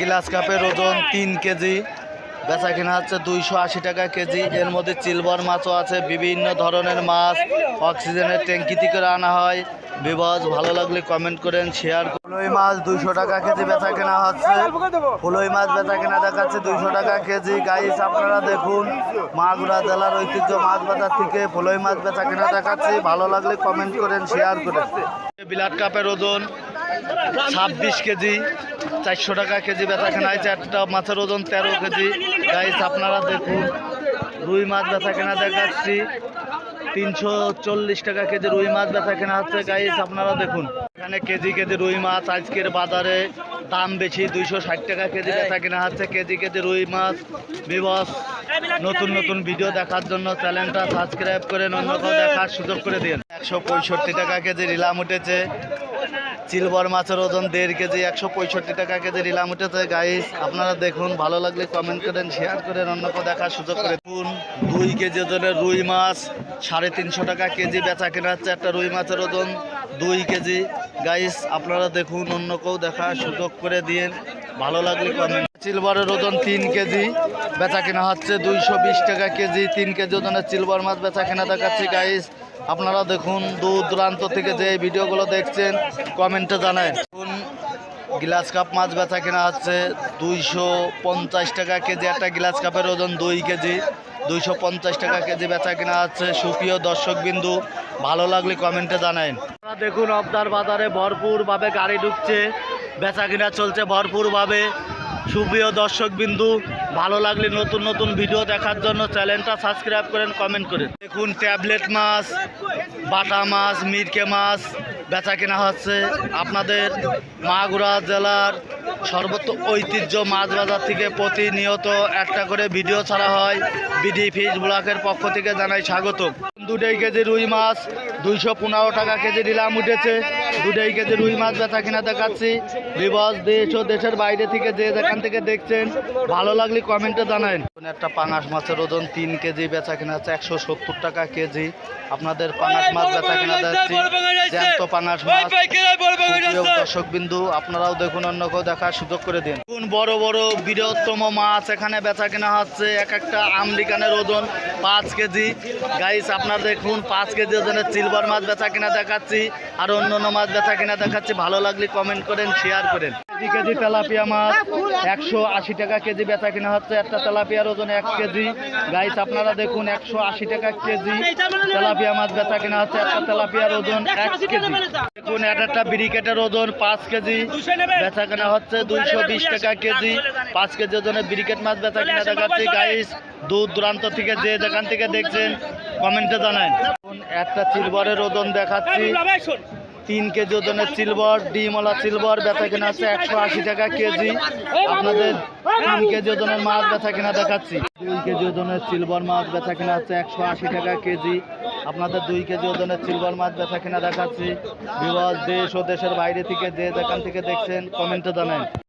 Glass কাপের ওজন 3 KG, বেচা কিনা হচ্ছে 280 টাকা কেজি। এর মধ্যে সিলভার মাছও আছে, বিভিন্ন ধরনের মাছ অক্সিজেনের ট্যাঙ্কি থেকে আনা হয়। বিবজ ভালো লাগলে কমেন্ট করেন, শেয়ার। ফুলই মাছ 200 টাকা কেজি বেচা কেনা হচ্ছে। ফুলই মাছ বেচা কেনা দেখাচ্ছে 200 টাকা কেজি। গাইস আপনারা দেখুন, মাগুরা জেলার ঐতিহ্য মাছ বাজার থেকে ফুলই মাছ বেচা কেনা দেখাচ্ছি। ভালো লাগলে কমেন্ট করেন, শেয়ার করেন। বিলাট কাপের ওজন 26 কেজি, 400 টাকা কেজি বেচা কেনা হয়েছে। একটা মাছের ওজন 13 কেজি। গাইস আপনারা দেখুন, রুই মাছ বেচা কেনা দেখাচ্ছি 340 টাকা কেজি রুই মাছ বেচা কেনা হচ্ছে। গাইস আপনারা দেখুন, এখানে কেজি কেজি রুই মাছ আজকের বাজারে দাম বেশি, 260 টাকা কেজি বেচা কেনা হচ্ছে কেজি কেজি রুই মাছ। বিবস নতুন নতুন ভিডিও দেখার জন্য চ্যানেলটা সাবস্ক্রাইব করেন, অন্য কেউ দেখার সুযোগ করে দিন। 165 টাকা কেজি রিলাম উঠেছে। সিলভার মাছের ওজন 1.5 কেজি, 165 টাকা কেজি রিলাম উঠেছে। গাইস আপনারা দেখুন, ভালো লাগলে কমেন্ট করেন, শেয়ার করেন, অন্য কেউ দেখার সুযোগ করে দিন। 2 কেজি ওজনের রুই মাছ 350 টাকা কেজি বেচা কেনা হচ্ছে। একটা রুই মাছের ওজন 2 কেজি। গাইস আপনারা দেখুন, অন্য কেউ দেখার সুযোগ করে দিন, ভালো লাগলে কমেন্ট। সিলভারের ওজন 3 কেজি বেচা কেনা হচ্ছে 220 টাকা কেজি। 3 কেজি ওজনের সিলভার মাছ বেচা কেনা দেখাচ্ছি। গাইস আপনারা দেখুন, দূর দূরান্ত থেকে যে ভিডিওগুলো দেখছেন কমেন্টে জানান। দেখুন, গ্লাস কাপ মাছ বেচা কেনা হচ্ছে 250 টাকা কেজি। একটা গ্লাস কাপের ওজন 2 কেজি, 250 টাকা কেজি বেচা কেনা হচ্ছে। সুপ্রিয় দর্শক বিন্দু, ভালো লাগলে কমেন্টে জানান। আপনারা দেখুন, অবদার বাজারে ভরপুরভাবে গাড়ি ঢুকছে, বেচা কিনা চলছে ভরপুরভাবে। সুপ্রিয় দর্শক বিন্দু, ভালো লাগলে নতুন নতুন ভিডিও দেখার জন্য চ্যানেলটা সাবস্ক্রাইব করেন, কমেন্ট করেন। দেখুন, ট্যাবলেট মাছ, বাটা মাছ, মিরকে মাছ বেচা কেনা হচ্ছে। আপনাদের মাগুরা জেলার সর্বোচ্চ ঐতিহ্য মাছ বাজার থেকে প্রতিনিয়ত একটা করে ভিডিও ছাড়া হয়। বিডি ফিশ ব্লকের পক্ষ থেকে জানাই স্বাগত। 2 কেজি রুই মাছ 215 টাকা কেজি নিলাম উঠেছে। 2 কেজি রুই মাছ বেচা কিনা দেখাচ্ছি। বিবস দেশ ও দেশের বাইরে থেকে যে যেখান থেকে দেখছেন, ভালো লাগলে কমেন্টে জানান। একটা পাঙাশ মাছের ওজন 3 কেজি বেচা কিনা হচ্ছে 170 টাকা কেজি। আপনাদের পাঙাশ মাছ বেচা কিনা যাচ্ছি, জ্যান্ত পাঙাশ মাছ। দর্শক বিন্দু আপনারাও দেখুন, অন্য কেউ দেখার সুযোগ করে দিন। দেখুন, বড় বড় বৃহত্তম মাছ এখানে বেচা কিনা হচ্ছে। এক একটা আমেরিকানের ওজন 5 কেজি। গাইস আপনারা দেখুন, 5 কেজি ওজনের সিলভার মাছ বেচা কিনা দেখাচ্ছি, আর অন্য অন্য মাছ বেচা কিনা দেখাচ্ছি। ভালো লাগলে কমেন্ট করেন, শেয়ার করেন। কেজি তেলাপিয়া মাছ 180 টাকা কেজি বেচা কিনা হচ্ছে। একটা তেলাপিয়ার ওজন 1 কেজি। গাইস আপনারা দেখুন, 180 টাকা কেজি তেলাপিয়া মাছ বেচা কিনা হচ্ছে। একটা তেলাপিয়ার ওজন 1 কেজি। দেখুন, একটা ব্রিকেটের ওজন 5 কেজি বেচা কেনা হচ্ছে 220 টাকা কেজি। 5 কেজি ওজনের ব্রিকেট মাছ বেচা কিনা দেখাচ্ছি। গাইস দূর দূরান্ত থেকে যে যেখান থেকে দেখছেন কমেন্টে জানান। একটা সিলভারের ওজন দেখাচ্ছি 3 কেজি ওজনের সিলভার, ডিমওয়ালা সিলভার বেচা কেনা হচ্ছে 180 টাকা কেজি। আপনাদের 3 কেজি ওজনের মাছ বেচা কেনা দেখাচ্ছি। 2 কেজি ওজনের সিলভার মাছ বেচা কেনা হচ্ছে 180 টাকা কেজি। আপনাদের 2 কেজি ওজনের সিলভার মাছ বেচা কেনা দেখাচ্ছি। বিভাগ দেশ ও দেশের বাইরে থেকে যে যেখান থেকে দেখছেন কমেন্টে জানান।